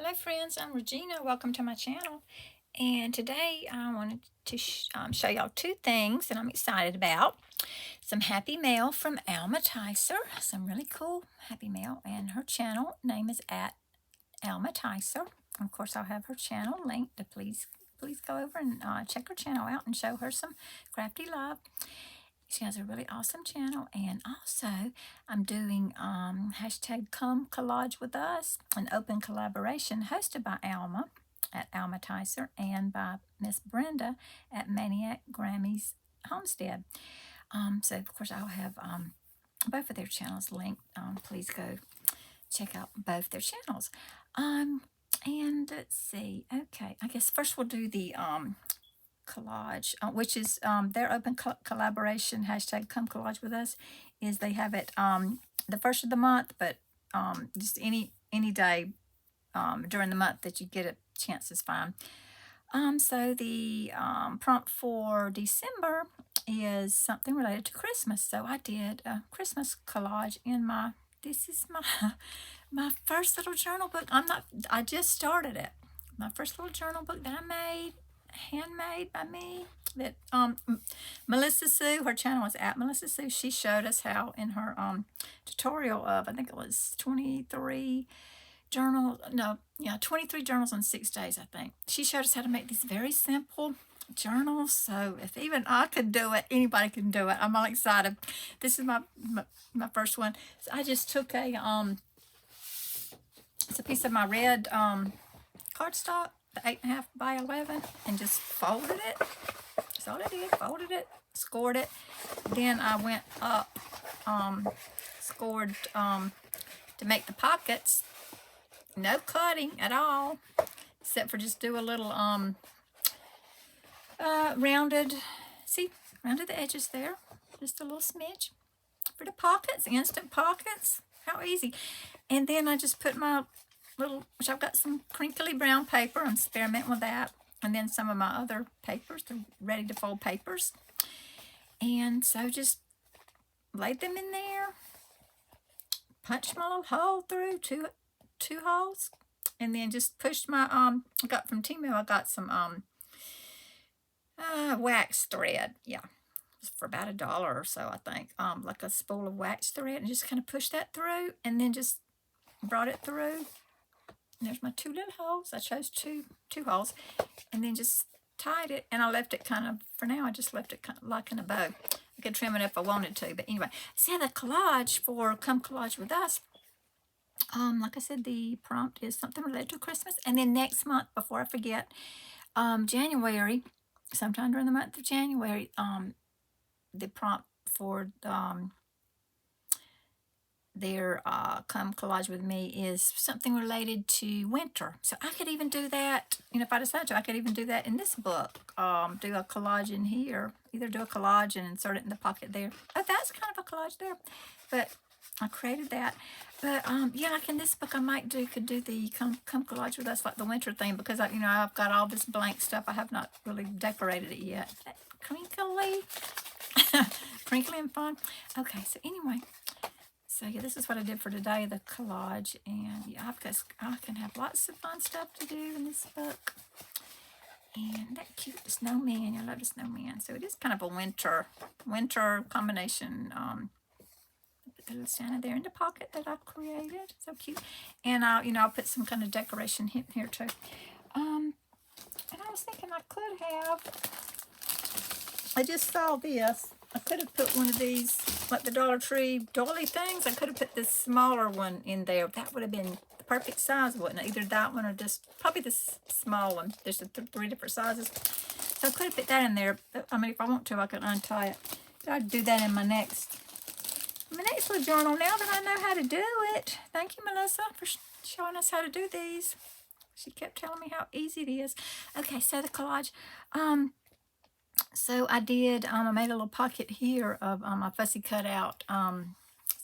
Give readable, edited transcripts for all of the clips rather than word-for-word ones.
Hello friends, I'm Regina. Welcome to my channel. And today I wanted to show y'all two things that I'm excited about. Some happy mail from Alma Tyser. Some really cool happy mail. And her channel name is at Alma Tyser. Of course, I'll have her channel linked. To please go over and check her channel out and show her some crafty love. She has a really awesome channel, and also I'm doing hashtag Come Collage with Us, an open collaboration hosted by Alma at Alma Tyser and by Miss Brenda at Maniac Grammy's Homestead. So of course I'll have both of their channels linked. Please go check out both their channels. And let's see. Okay, I guess first we'll do the collage, which is their open collaboration hashtag Come Collage with Us. Is they have it the first of the month, but just any day during the month that you get a chance is fine. So the prompt for December is something related to Christmas. So I did a Christmas collage in my, this is my my first little journal book. I just started it. My first little journal book that I made, handmade by me, that Melissa Sue, her channel is at Melissa Sue. She showed us how in her tutorial of, I think it was 23 journals, no, yeah, 23 journals in 6 days, I think. She showed us how to make these very simple journals. So if even I could do it, anybody can do it. I'm all excited. This is my first one. So I just took it's a piece of my red cardstock, the 8.5 by 11, and just folded it. That's all I did. Folded it, scored it. Then I went up, scored to make the pockets. No cutting at all, except for just do a little rounded. See, rounded the edges there. Just a little smidge for the pockets, instant pockets. How easy. And then I just put my little, which I've got some crinkly brown paper. I'm experimenting with that. And then some of my other papers, the ready to fold papers. And so just laid them in there. Punched my little hole through, two holes. And then just pushed my, I got from Temu, I got some wax thread. Yeah. For about $1 or so, I think, like a spool of wax thread, and just kind of push that through, and then just brought it through. And there's my two little holes. I chose two holes, and then just tied it, and I left it kind of, for now, I just left it kind of like in a bow. I could trim it if I wanted to, but anyway. See, the collage for Come Collage with Us, like I said, the prompt is something related to Christmas, and then next month, before I forget, January, sometime during the month of January, the prompt for their Come Collage with Me is something related to winter. So I could even do that, if I decided to, I could even do that in this book. Do a collage in here. Either do a collage and insert it in the pocket there. Oh, that's kind of a collage there. But I created that. But yeah, like in this book, I could do the Come Collage with Us, like the winter theme, because I've got all this blank stuff. I have not really decorated it yet. Crinkly. Crinkly and fun. Okay, so anyway, so yeah, this is what I did for today, the collage, and yeah, I can have lots of fun stuff to do in this book. And that cute snowman, I love the snowman. So it is kind of a winter combination. Put the little Santa there in the pocket that I created. So cute. And I'll put some kind of decoration hint here too. And I was thinking I could have. I just saw this. I could have put one of these, like the Dollar Tree doily things. I could have put this smaller one in there. That would have been the perfect size, wouldn't it? Either that one or just probably this small one. There's three different sizes. So I could have put that in there. I mean, if I want to, I can untie it. I'd do that in my next little journal, now that I know how to do it. Thank you, Melissa, for showing us how to do these. She kept telling me how easy it is. Okay, so the collage. So I did, I made a little pocket here of a fussy cut out,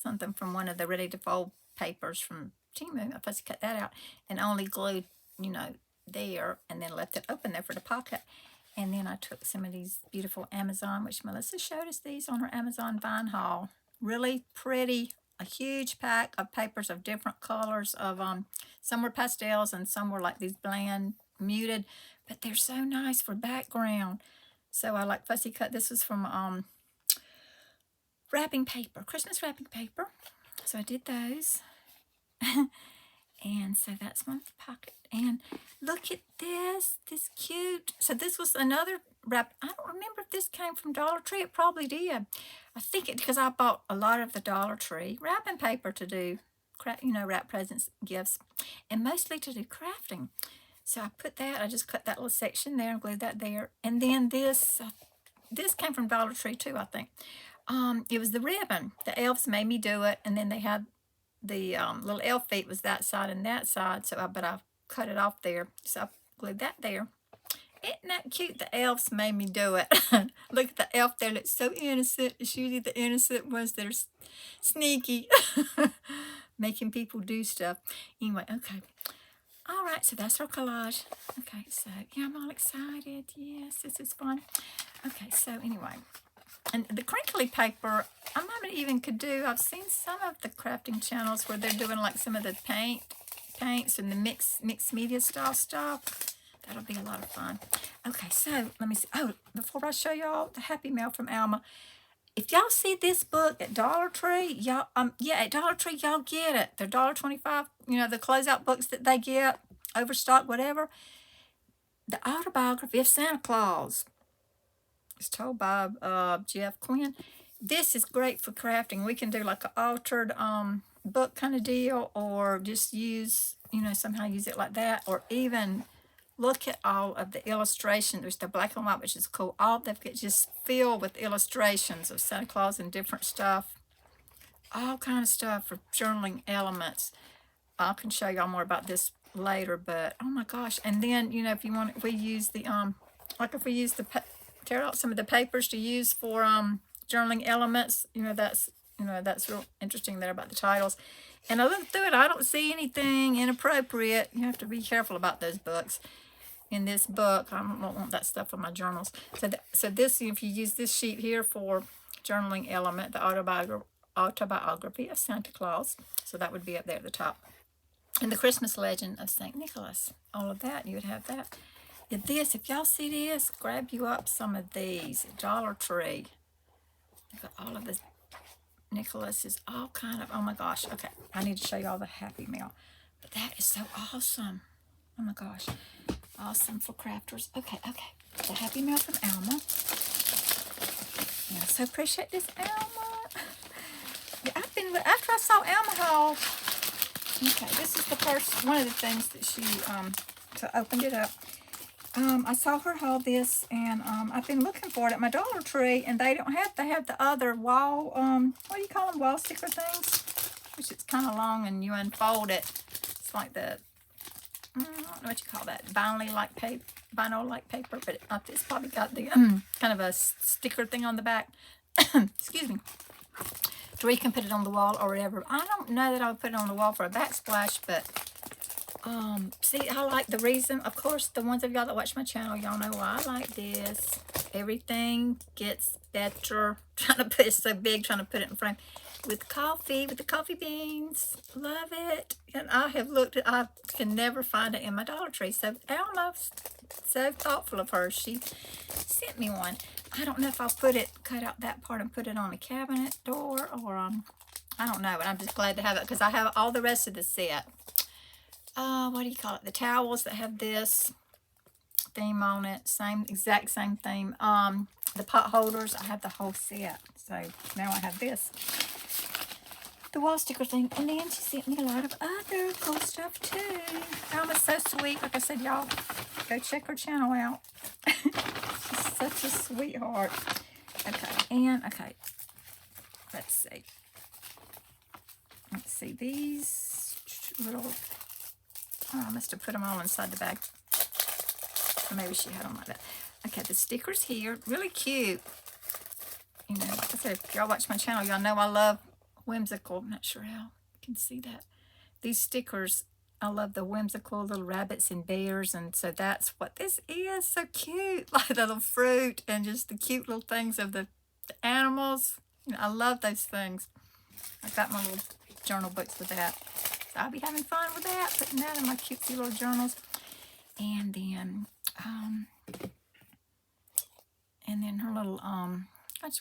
something from one of the ready to fold papers from Temu. I fussy cut that out and only glued, there, and then left it open there for the pocket. And then I took some of these beautiful Amazon, which Melissa showed us these on her Amazon Vine haul. Really pretty a huge pack of papers of different colors of some were pastels and some were like these bland muted, but they're so nice for background. So I like fussy cut. This was from wrapping paper, Christmas wrapping paper. So I did those. And so that's one pocket. And look at this cute. So this was another wrap. I don't remember if this came from Dollar Tree. It probably did. I think it, because I bought a lot of the Dollar Tree wrapping paper to do, wrap presents, gifts, and mostly to do crafting. So I put that, I just cut that little section there and glued that there. And then this came from Dollar Tree too, I think. It was the ribbon. The elves made me do it, and then they had the little elf feet was that side and that side. So but I cut it off there. So I glued that there. Isn't that cute? The elves made me do it. Look at the elf there. Looks so innocent. It's usually the innocent ones that are sneaky. Making people do stuff. Anyway, okay. All right, so that's our collage. Okay, so yeah, I'm all excited. Yes, this is fun. Okay, so anyway. And the crinkly paper, I might even could do, I've seen some of the crafting channels where they're doing like some of the paints and the mixed media style stuff. That'll be a lot of fun. Okay, so let me see. Oh, before I show y'all the Happy Mail from Alma, if y'all see this book at Dollar Tree, y'all, at Dollar Tree, y'all get it. They're $1.25, the closeout books that they get, overstock, whatever. The Autobiography of Santa Claus. It's told by Jeff Quinn. This is great for crafting. We can do like an altered book kind of deal, or just use, somehow use it like that, or even look at all of the illustrations. There's the black and white, which is cool. All they've got just filled with illustrations of Santa Claus and different stuff. All kind of stuff for journaling elements. I can show y'all more about this later, but oh my gosh. And then, if you want, we use the, if we use the, tear out some of the papers to use for journaling elements, that's real interesting there about the titles. And I looked through it, I don't see anything inappropriate. You have to be careful about those books. In this book, I don't want that stuff in my journals. So this, if you use this sheet here for journaling element, the autobiography of Santa Claus, so that would be up there at the top. And the Christmas legend of St. Nicholas, all of that, you would have that. This, if y'all see this, grab you up some of these at Dollar Tree. You've got all of this. Nicholas is all kind of, oh my gosh. Okay, I need to show y'all the Happy Mail. But that is so awesome. Oh my gosh. Awesome for crafters. Okay. The Happy Mail from Alma. Yeah, so appreciate this, Alma. Yeah, after I saw Alma haul, okay, this is the first, one of the things that she, so I opened it up. I saw her haul this, and I've been looking for it at my Dollar Tree, and they have the other wall, what do you call them, wall sticker things? Which is kind of long, and you unfold it. It's like the, I don't know what you call that, vinyl-like paper, but it's probably got the kind of a sticker thing on the back. Excuse me. To where you can put it on the wall or whatever. I don't know that I would put it on the wall for a backsplash, but see, I like the reason, of course, the ones of y'all that watch my channel, y'all know why I like this. Everything gets better. Trying to put it so big, trying to put it in frame. With coffee, with the coffee beans. Love it. And I have looked at, I can never find it in my Dollar Tree. So Alma, so thoughtful of her, she sent me one. I don't know if I'll cut out that part and put it on a cabinet door, or I don't know, but I'm just glad to have it because I have all the rest of the set. What do you call it? The towels that have this theme on it, exact same theme. The pot holders, I have the whole set. So now I have this. The wall sticker thing. And then she sent me a lot of other cool stuff too. Alma's so sweet. Like I said, y'all, go check her channel out. She's such a sweetheart. Okay, let's see. These little, I must have put them all inside the bag. Or maybe she had them like that. Okay, the stickers here, really cute. Like I said, if y'all watch my channel, y'all know I love whimsical. I'm not sure how you can see that. These stickers, I love the whimsical little rabbits and bears, and so that's what this is. So cute, like the little fruit and just the cute little things of the animals. I love those things. I've got my little journal books with that. So I'll be having fun with that, putting that in my cutesy little journals. And then her little,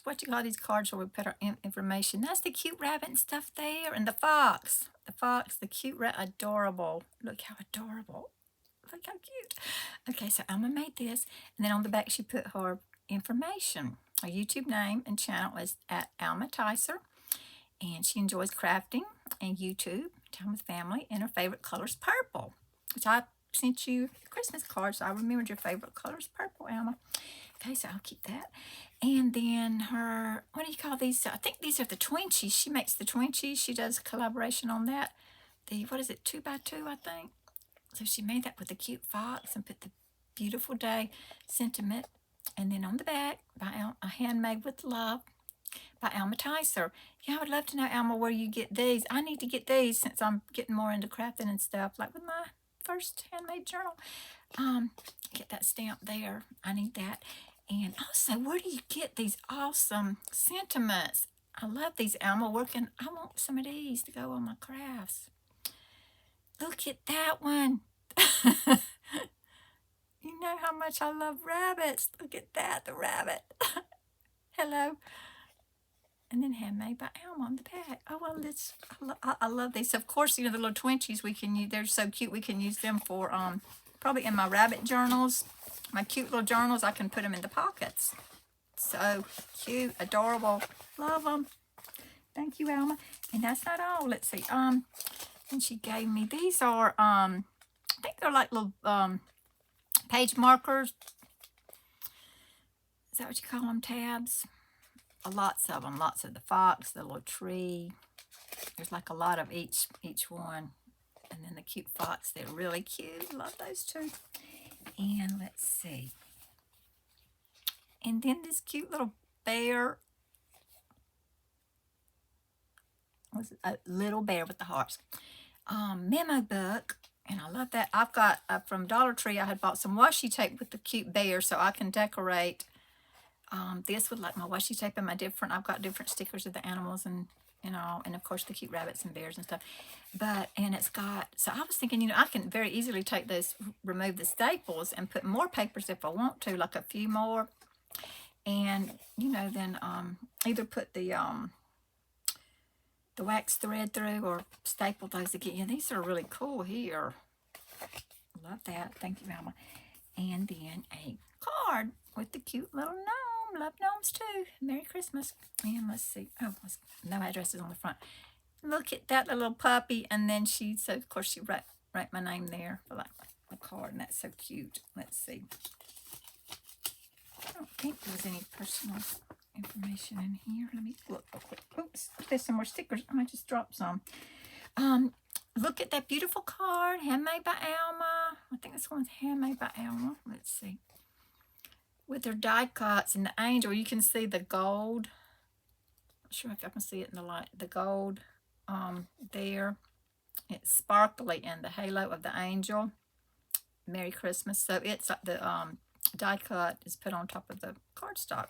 what you call these cards where we put our information. That's the cute rabbit and stuff there. And the fox. The cute rabbit. Adorable. Look how adorable. Look how cute. Okay, so Alma made this. And then on the back she put her information. Her YouTube name and channel is at Alma Ticer. And she enjoys crafting and YouTube, time with family, and her favorite color is purple. Which I sent you a Christmas card, so I remembered your favorite color is purple, Alma. Okay, so I'll keep that. And then her, what do you call these? I think these are the Twinchies. She makes the Twinchies. She does a collaboration on that. What is it, 2x2, I think? So she made that with the cute fox and put the beautiful day sentiment. And then on the back, a handmade with love by Alma Ticer. Yeah, I would love to know, Alma, where you get these. I need to get these since I'm getting more into crafting and stuff, like with my first handmade journal. Get that stamp there. I need that. And also, where do you get these awesome sentiments? I love these, Alma. I want some of these to go on my crafts. Look at that one. You know how much I love rabbits. Look at that, the rabbit. Hello. And then handmade by Alma on the back. Oh, well, I love these. Of course, you know, the little Twinchies we can use. They're so cute. We can use them for, probably in my rabbit journals. My cute little journals, I can put them in the pockets. So cute, adorable. Love them. Thank you, Alma. And that's not all. Let's see. And she gave me, these are, I think they're like little page markers. Is that what you call them? Tabs? Lots of them. Lots of the fox, the little tree. There's like a lot of each one. And then the cute fox. They're really cute. Love those two. And let's see. And then this cute little bear. Was a little bear with the hearts. Memo book. And I love that. I've got, from Dollar Tree, I had bought some washi tape with the cute bear so I can decorate this with like my washi tape and I've got different stickers of the animals and all, and of course the cute rabbits and bears and stuff. And it's got, so I was thinking, you know, I can very easily take this, remove the staples and put more papers if I want to, like a few more. And, you know, then either put the wax thread through or staple those again. Yeah, these are really cool here. Love that. Thank you, Alma. And then a card with the cute little gnome. Love gnomes too. Merry Christmas. And let's see. Oh, no addresses on the front. Look at that little puppy. And then so of course she write my name there for like a card, and that's so cute. Let's see. I don't think there was any personal information in here. Let me look real quick. Oops, there's some more stickers. I just dropped some. Look at that beautiful card, handmade by Alma. I think this one's handmade by Alma. Let's see. With her die cuts and the angel, you can see the gold. Not sure if I can see it in the light. The gold there. It's sparkly in the halo of the angel. Merry Christmas. So it's like the die cut is put on top of the cardstock.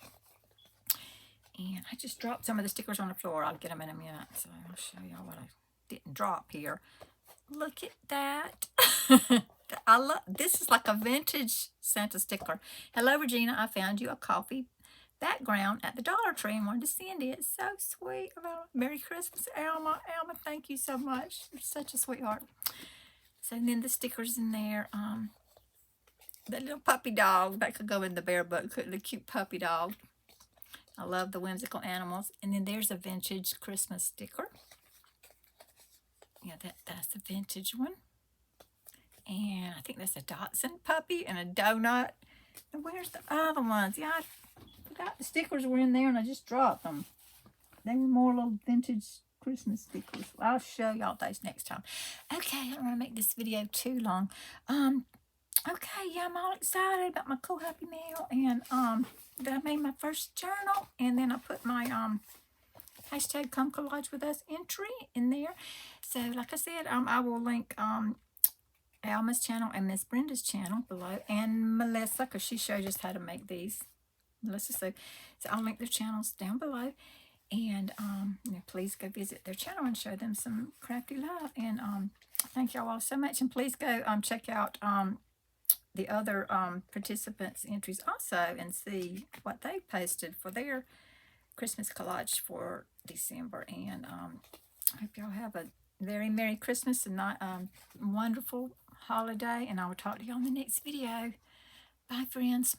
And I just dropped some of the stickers on the floor. I'll get them in a minute. So I'll show y'all what I didn't drop here. Look at that. I love, this is like a vintage Santa sticker. Hello, Regina. I found you a coffee background at the Dollar Tree and wanted to send it. It's so sweet. Merry Christmas, Alma. Alma, thank you so much. You're such a sweetheart. So and then the stickers in there. The little puppy dog. That could go in the bear book. The cute puppy dog. I love the whimsical animals. And then there's a vintage Christmas sticker. Yeah, that's a vintage one. And I think that's a Dachshund puppy and a donut. And where's the other ones? Yeah, I forgot the stickers were in there and I just dropped them. They were more little vintage Christmas stickers. Well, I'll show y'all those next time. Okay, I don't want to make this video too long. Okay, yeah, I'm all excited about my cool Happy Mail, and that I made my first journal, and then I put my hashtag Come Collage With Us entry in there. So, like I said, I will link Alma's channel and Miss Brenda's channel below, and Melissa, because she showed us how to make these. Melissa, so I'll link their channels down below. And please go visit their channel and show them some crafty love. And thank y'all all so much. And please go check out the other participants' entries also and see what they posted for their Christmas collage for December. And I hope y'all have a very Merry Christmas and not wonderful holiday. And I will talk to y'all in the next video. Bye, friends.